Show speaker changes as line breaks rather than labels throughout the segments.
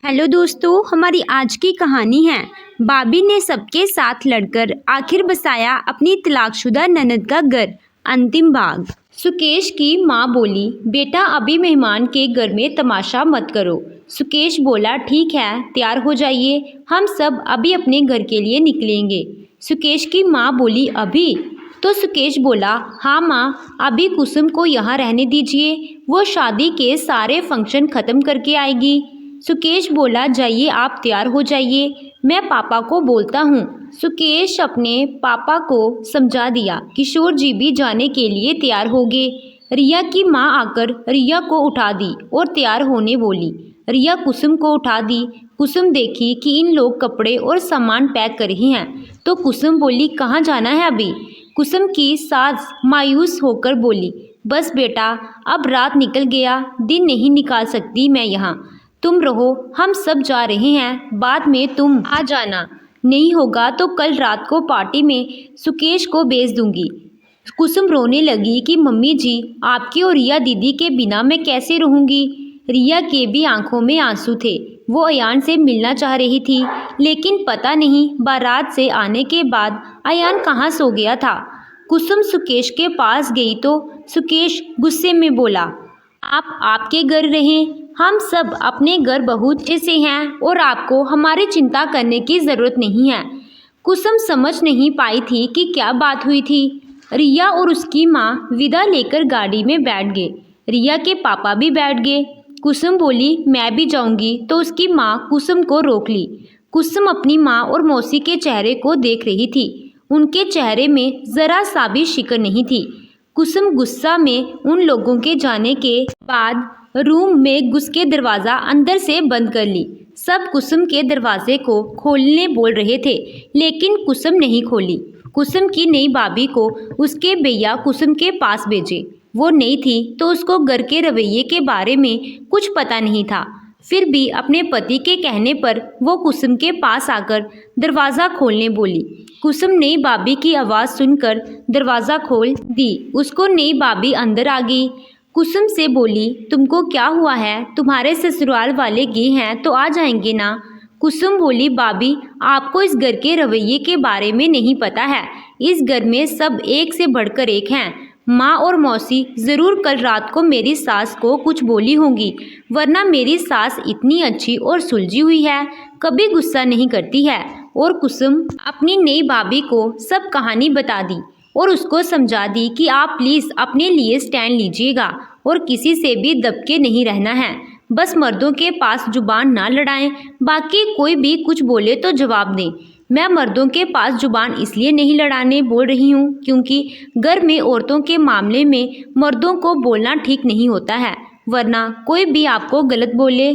Hello दोस्तों, हमारी आज की कहानी है भाभी ने सबके साथ लड़कर आखिर बसाया अपनी तलाकशुदा ननद का घर। अंतिम भाग। सुकेश की माँ बोली, बेटा अभी मेहमान के घर में तमाशा मत करो। सुकेश बोला, ठीक है, तैयार हो जाइए, हम सब अभी अपने घर के लिए निकलेंगे। सुकेश की माँ बोली, अभी? तो सुकेश बोला, हाँ माँ, अभी कुसुम को यहाँ रहने दीजिए, वो शादी के सारे फंक्शन ख़त्म करके आएगी। सुकेश बोला, जाइए आप तैयार हो जाइए, मैं पापा को बोलता हूँ। सुकेश अपने पापा को समझा दिया। किशोर जी भी जाने के लिए तैयार हो गए। रिया की माँ आकर रिया को उठा दी और तैयार होने बोली। रिया कुसुम को उठा दी। कुसुम देखी कि इन लोग कपड़े और सामान पैक कर रहे हैं, तो कुसुम बोली, कहाँ जाना है अभी? कुसुम की सास मायूस होकर बोली, बस बेटा, अब रात निकल गया, दिन नहीं निकाल सकती मैं यहाँ। तुम रहो, हम सब जा रहे हैं, बाद में तुम आ जाना। नहीं होगा तो कल रात को पार्टी में सुकेश को भेज दूंगी। कुसुम रोने लगी कि मम्मी जी, आपकी और रिया दीदी के बिना मैं कैसे रहूंगी। रिया के भी आंखों में आंसू थे। वो अयान से मिलना चाह रही थी, लेकिन पता नहीं बारात से आने के बाद अयान कहाँ सो गया था। कुसुम सुकेश के पास गई तो सुकेश गुस्से में बोला, आप आपके घर रहें, हम सब अपने घर बहुत अच्छे से हैं और आपको हमारी चिंता करने की ज़रूरत नहीं है। कुसुम समझ नहीं पाई थी कि क्या बात हुई थी। रिया और उसकी माँ विदा लेकर गाड़ी में बैठ गए। रिया के पापा भी बैठ गए। कुसुम बोली, मैं भी जाऊंगी, तो उसकी माँ कुसुम को रोक ली। कुसुम अपनी माँ और मौसी के चेहरे को देख रही थी। उनके चेहरे में ज़रा सा भी शिकन नहीं थी। कुसुम गुस्सा में उन लोगों के जाने के बाद रूम में घुस के दरवाज़ा अंदर से बंद कर ली। सब कुसुम के दरवाजे को खोलने बोल रहे थे, लेकिन कुसुम नहीं खोली। कुसुम की नई भाभी को उसके भैया कुसुम के पास भेजे। वो नई थी तो उसको घर के रवैये के बारे में कुछ पता नहीं था। फिर भी अपने पति के कहने पर वो कुसुम के पास आकर दरवाज़ा खोलने बोली। कुसुम नई भाभी की आवाज़ सुनकर दरवाज़ा खोल दी। उसको नई भाभी अंदर आ गई। कुसुम से बोली, तुमको क्या हुआ है? तुम्हारे ससुराल वाले गए हैं तो आ जाएंगे ना। कुसुम बोली, भाभी, आपको इस घर के रवैये के बारे में नहीं पता है। इस घर में सब एक से बढ़कर एक हैं। माँ और मौसी ज़रूर कल रात को मेरी सास को कुछ बोली होंगी, वरना मेरी सास इतनी अच्छी और सुलझी हुई है, कभी गुस्सा नहीं करती है। और कुसुम अपनी नई भाभी को सब कहानी बता दी और उसको समझा दी कि आप प्लीज़ अपने लिए स्टैंड लीजिएगा और किसी से भी दबके नहीं रहना है। बस मर्दों के पास जुबान ना लड़ाएं, बाकी कोई भी कुछ बोले तो जवाब दें। मैं मर्दों के पास जुबान इसलिए नहीं लड़ाने बोल रही हूँ क्योंकि घर में औरतों के मामले में मर्दों को बोलना ठीक नहीं होता है, वरना कोई भी आपको गलत बोले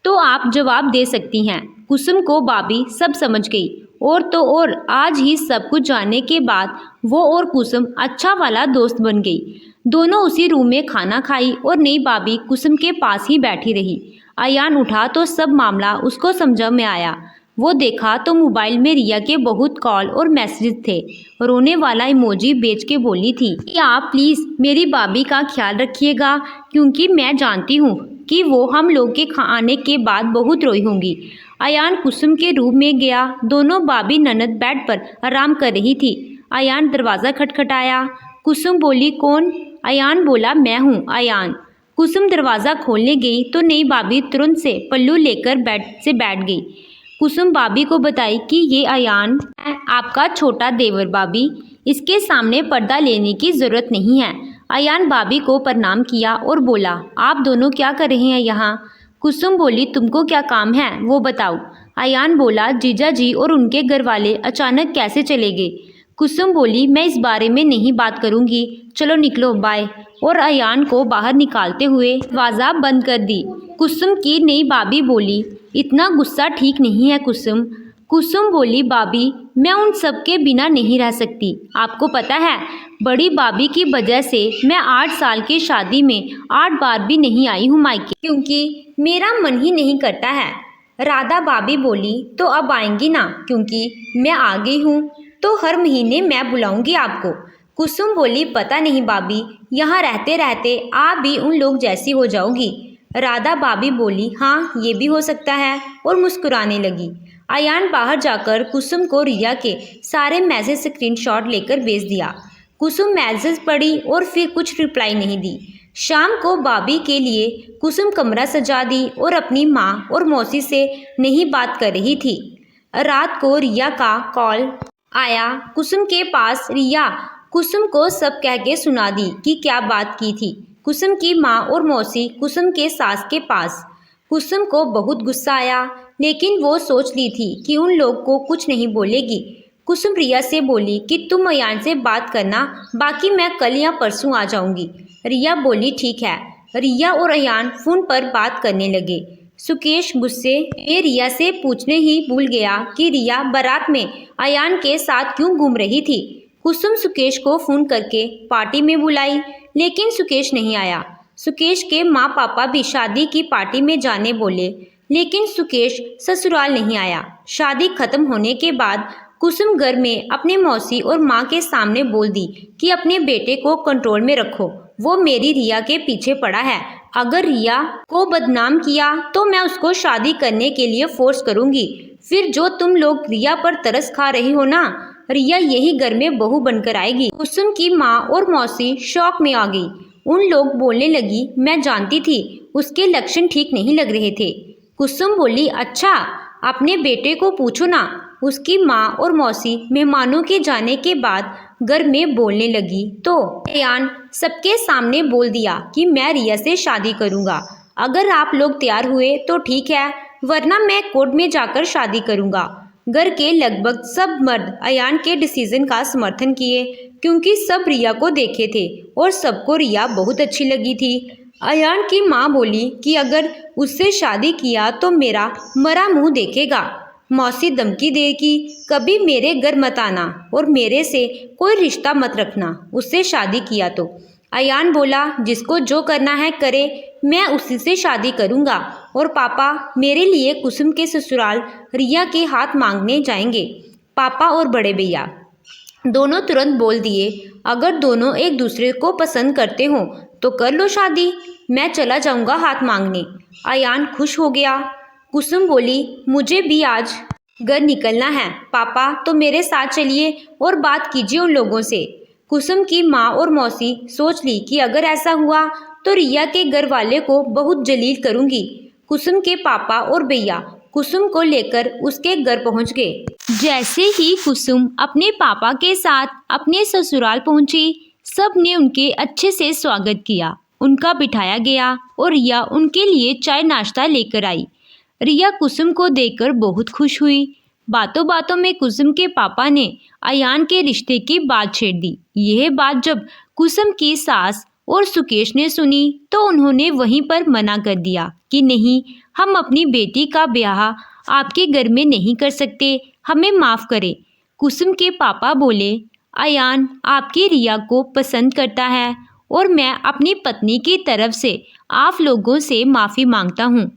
तो आप जवाब दे सकती हैं। कुसुम को भाभी सब समझ गई। और तो और आज ही सब कुछ जानने के बाद वो और कुसुम अच्छा वाला दोस्त बन गई। दोनों उसी रूम में खाना खाई और नई भाभी कुसुम के पास ही बैठी रही। अयान उठा तो सब मामला उसको समझ में आया। वो देखा तो मोबाइल में रिया के बहुत कॉल और मैसेज थे। रोने वाला इमोजी भेज के बोली थी कि आप प्लीज़ मेरी भाभी का ख्याल रखिएगा, क्योंकि मैं जानती हूँ कि वो हम लोग के आने के बाद बहुत रोई होंगी। अयान कुसुम के रूम में गया। दोनों भाभी ननद बेड पर आराम कर रही थी। अयान दरवाज़ा खटखटाया। कुसुम बोली, कौन? अयान बोला, मैं हूँ अयान। कुसुम दरवाज़ा खोलने गई तो नई भाभी तुरंत से पल्लू लेकर बेड से बैठ गई। कुसुम भाभी को बताई कि ये अयान है, आपका छोटा देवर भाभी, इसके सामने पर्दा लेने की ज़रूरत नहीं है। अयान भाभी को प्रणाम किया और बोला, आप दोनों क्या कर रहे हैं यहाँ? कुसुम बोली, तुमको क्या काम है वो बताओ। अयान बोला, जीजा जी और उनके घर वाले अचानक कैसे चले गए। कुसुम बोली, मैं इस बारे में नहीं बात करूँगी, चलो निकलो, बाय। और अयान को बाहर निकालते हुए दरवाज़ा बंद कर दी। कुसुम की नई भाभी बोली, इतना गुस्सा ठीक नहीं है कुसुम। कुसुम बोली, भाभी, मैं उन सब के बिना नहीं रह सकती। आपको पता है, बड़ी भाभी की वजह से मैं 8 साल की शादी में 8 बार भी नहीं आई हूँ मायके, क्योंकि मेरा मन ही नहीं करता है। राधा भाभी बोली, तो अब आएंगी ना, क्योंकि मैं आ गई हूँ तो हर महीने मैं बुलाऊंगी आपको। कुसुम बोली, पता नहीं भाभी, यहाँ रहते रहते आप भी उन लोग जैसी हो जाओगी। राधा भाभी बोली, हाँ ये भी हो सकता है, और मुस्कुराने लगी। अयान बाहर जाकर कुसुम को रिया के सारे मैसेज स्क्रीनशॉट लेकर भेज दिया। कुसुम मैसेज पढ़ी और फिर कुछ रिप्लाई नहीं दी। शाम को भाभी के लिए कुसुम कमरा सजा दी और अपनी माँ और मौसी से नहीं बात कर रही थी। रात को रिया का कॉल आया कुसुम के पास। रिया कुसुम को सब कह के सुना दी कि क्या बात की थी। कुसुम की माँ और मौसी कुसुम के सास के पास। कुसुम को बहुत गुस्सा आया, लेकिन वो सोच ली थी कि उन लोग को कुछ नहीं बोलेगी। कुसुम रिया से बोली कि तुम अयान से बात करना, बाकी मैं कल या परसों आ जाऊंगी। रिया बोली ठीक है। रिया और अयान फोन पर बात करने लगे। सुकेश गुस्से में रिया से पूछने ही भूल गया कि रिया बारात में अयान के साथ क्यों घूम रही थी। कुसुम सुकेश को फोन करके पार्टी में बुलाई, लेकिन सुकेश नहीं आया। सुकेश के माँ पापा भी शादी की पार्टी में जाने बोले, लेकिन सुकेश ससुराल नहीं आया। शादी खत्म होने के बाद कुसुम घर में अपने मौसी और माँ के सामने बोल दी कि अपने बेटे को कंट्रोल में रखो, वो मेरी रिया के पीछे पड़ा है। अगर रिया को बदनाम किया तो मैं उसको शादी करने के लिए फोर्स करूंगी। फिर जो तुम लोग रिया पर तरस खा रही हो ना, रिया यही घर में बहू बनकर आएगी। कुसुम की माँ और मौसी शौक में आ गई। उन लोग बोलने लगी, मैं जानती थी उसके लक्षण ठीक नहीं लग रहे थे। कुसुम बोली, अच्छा अपने बेटे को पूछो ना। उसकी माँ और मौसी मेहमानों के जाने के बाद घर में बोलने लगी तो अयान सबके सामने बोल दिया कि मैं रिया से शादी करूंगा। अगर आप लोग तैयार हुए तो ठीक है, वरना मैं कोर्ट में जाकर शादी करूंगा। घर के लगभग सब मर्द अयान के डिसीजन का समर्थन किए, क्योंकि सब रिया को देखे थे और सबको रिया बहुत अच्छी लगी थी। अयान की माँ बोली कि अगर उससे शादी किया तो मेरा मरा मुंह देखेगा। मौसी धमकी दे कि कभी मेरे घर मत आना और मेरे से कोई रिश्ता मत रखना उससे शादी किया तो। अयान बोला, जिसको जो करना है करे, मैं उसी से शादी करूंगा। और पापा मेरे लिए कुसुम के ससुराल रिया के हाथ मांगने जाएंगे। पापा और बड़े भैया दोनों तुरंत बोल दिए, अगर दोनों एक दूसरे को पसंद करते हो तो कर लो शादी, मैं चला जाऊंगा हाथ मांगने। अयान खुश हो गया। कुसुम बोली, मुझे भी आज घर निकलना है, पापा तो मेरे साथ चलिए और बात कीजिए उन लोगों से। कुसुम की माँ और मौसी सोच ली कि अगर ऐसा हुआ तो रिया के घर वाले को बहुत जलील करूंगी। कुसुम के पापा और भैया कुसुम को लेकर उसके घर पहुंच गए। जैसे ही कुसुम अपने पापा के साथ अपने ससुराल पहुंची, सब ने उनके अच्छे से स्वागत किया। उनका बिठाया गया और रिया उनके लिए चाय नाश्ता लेकर आई। रिया कुसुम को देखकर बहुत खुश हुई। बातों बातों में कुसुम के पापा ने अयान के रिश्ते की बात छेड़ दी। यह बात जब कुसुम की सास और सुकेश ने सुनी तो उन्होंने वहीं पर मना कर दिया कि नहीं, हम अपनी बेटी का ब्याह आपके घर में नहीं कर सकते, हमें माफ़ करें। कुसुम के पापा बोले, अयान आपकी रिया को पसंद करता है और मैं अपनी पत्नी की तरफ से आप लोगों से माफ़ी मांगता हूँ।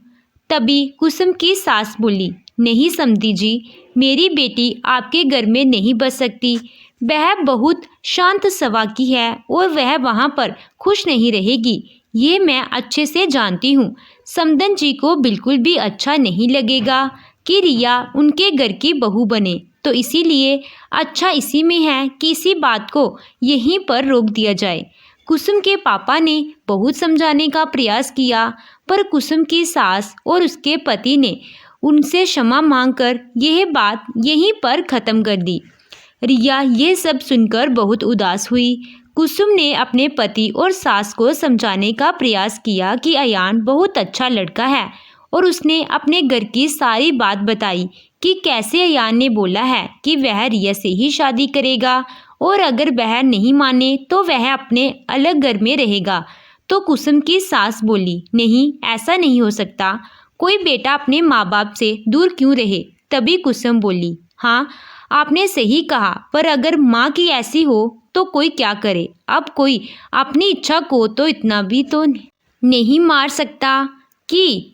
तभी कुसुम की सास बोली, नहीं समधी जी, मेरी बेटी आपके घर में नहीं बस सकती। वह बहुत शांत स्वभाव की है और वह वहाँ पर खुश नहीं रहेगी, ये मैं अच्छे से जानती हूँ। समधन जी को बिल्कुल भी अच्छा नहीं लगेगा कि रिया उनके घर की बहू बने, तो इसीलिए अच्छा इसी में है कि इसी बात को यहीं पर रोक दिया जाए। कुसुम के पापा ने बहुत समझाने का प्रयास किया, पर कुसुम की सास और उसके पति ने उनसे क्षमा मांगकर यह बात यहीं पर ख़त्म कर दी। रिया ये सब सुनकर बहुत उदास हुई। कुसुम ने अपने पति और सास को समझाने का प्रयास किया कि अयान बहुत अच्छा लड़का है और उसने अपने घर की सारी बात बताई कि कैसे अयान ने बोला है कि वह रिया से ही शादी करेगा और अगर वह नहीं माने तो वह अपने अलग घर में रहेगा। तो कुसुम की सास बोली, नहीं ऐसा नहीं हो सकता, कोई बेटा अपने माँ बाप से दूर क्यों रहे। तभी कुसुम बोली, हाँ आपने सही कहा, पर अगर माँ की ऐसी हो तो कोई क्या करे। अब कोई अपनी इच्छा को तो इतना भी तो नहीं मार सकता कि।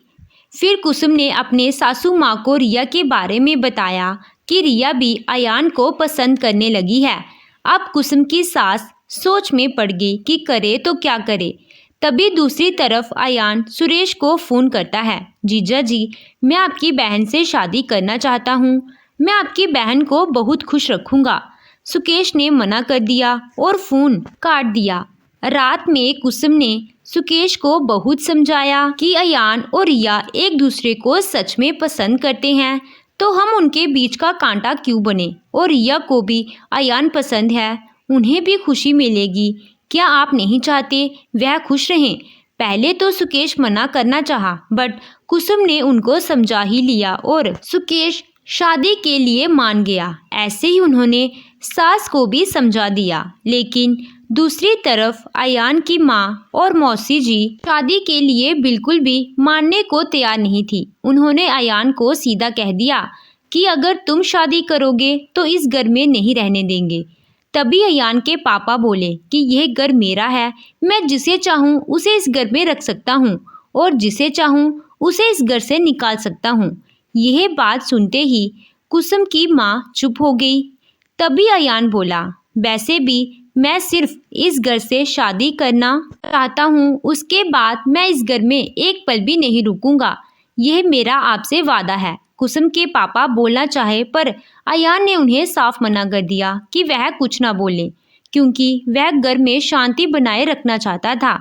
फिर कुसुम ने अपने सासू माँ को रिया के बारे में बताया कि रिया भी अयान को पसंद करने लगी है। अब कुसुम की सास सोच में पड़ गई कि करे तो क्या करे। तभी दूसरी तरफ अयान सुरेश को फ़ोन करता है। जीजा जी, मैं आपकी बहन से शादी करना चाहता हूँ। मैं आपकी बहन को बहुत खुश रखूँगा। सुकेश ने मना कर दिया और फ़ोन काट दिया। रात में कुसुम ने सुकेश को बहुत समझाया कि अयान और रिया एक दूसरे को सच में पसंद करते हैं, तो हम उनके बीच का कांटा क्यों बने। और रिया को भी अयान पसंद है, उन्हें भी खुशी मिलेगी। क्या आप नहीं चाहते वह खुश रहें? पहले तो सुकेश मना करना चाहा, बट कुसुम ने उनको समझा ही लिया और सुकेश शादी के लिए मान गया। ऐसे ही उन्होंने सास को भी समझा दिया। लेकिन दूसरी तरफ अयान की माँ और मौसी जी शादी के लिए बिल्कुल भी मानने को तैयार नहीं थी। उन्होंने अयान को सीधा कह दिया कि अगर तुम शादी करोगे तो इस घर में नहीं रहने देंगे। तभी अयान के पापा बोले कि यह घर मेरा है, मैं जिसे चाहूँ उसे इस घर में रख सकता हूँ और जिसे चाहूँ उसे इस घर से निकाल सकता हूँ। यह बात सुनते ही कुसुम की माँ चुप हो गई। तभी अयान बोला, वैसे भी मैं सिर्फ इस घर से शादी करना चाहता हूँ, उसके बाद मैं इस घर में एक पल भी नहीं रुकूंगा। यह मेरा आपसे वादा है। कुसुम के पापा बोलना चाहे, पर अयान ने उन्हें साफ मना कर दिया कि वह कुछ ना बोले, क्योंकि वह घर में शांति बनाए रखना चाहता था।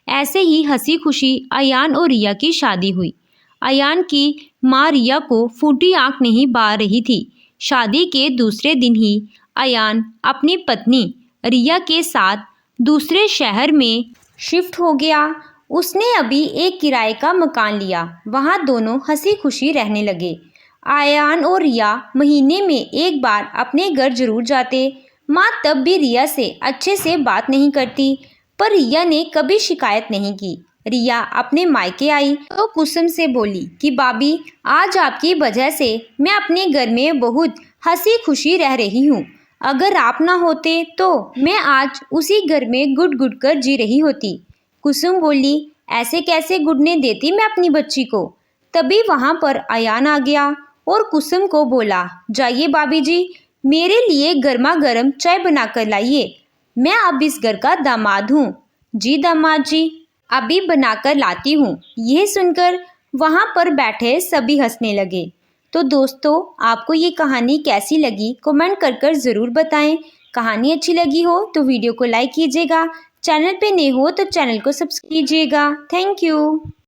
ऐसे ही हंसी खुशी अयान और रिया की शादी हुई। अयान की माँ रिया को फूटी आंख नहीं बहा रही थी। शादी के दूसरे दिन ही अयान अपनी पत्नी रिया के साथ दूसरे शहर में शिफ्ट हो गया। उसने अभी एक किराए का मकान लिया। वहाँ दोनों हंसी खुशी रहने लगे। अयान और रिया महीने में एक बार अपने घर जरूर जाते। माँ तब भी रिया से अच्छे से बात नहीं करती, पर रिया ने कभी शिकायत नहीं की। रिया अपने मायके आई तो कुसुम से बोली कि भाभी, आज आपकी वजह से मैं अपने घर में बहुत हंसी खुशी रह रही हूँ। अगर आप ना होते तो मैं आज उसी घर में गुट गुट कर जी रही होती। कुसुम बोली, ऐसे कैसे गुडने देती मैं अपनी बच्ची को। तभी वहाँ पर अयान आ गया और कुसुम को बोला, जाइए भाभी जी, मेरे लिए गर्मा गर्म चाय बना कर लाइए। मैं अब इस घर का दामाद हूँ। जी दामाद जी, अभी बनाकर लाती हूँ। यह सुनकर वहाँ पर बैठे सभी हंसने लगे। तो दोस्तों, आपको ये कहानी कैसी लगी कमेंट कर ज़रूर बताएं। कहानी अच्छी लगी हो तो वीडियो को लाइक कीजिएगा। चैनल पे नए हो तो चैनल को सब्सक्राइब कीजिएगा। Thank you.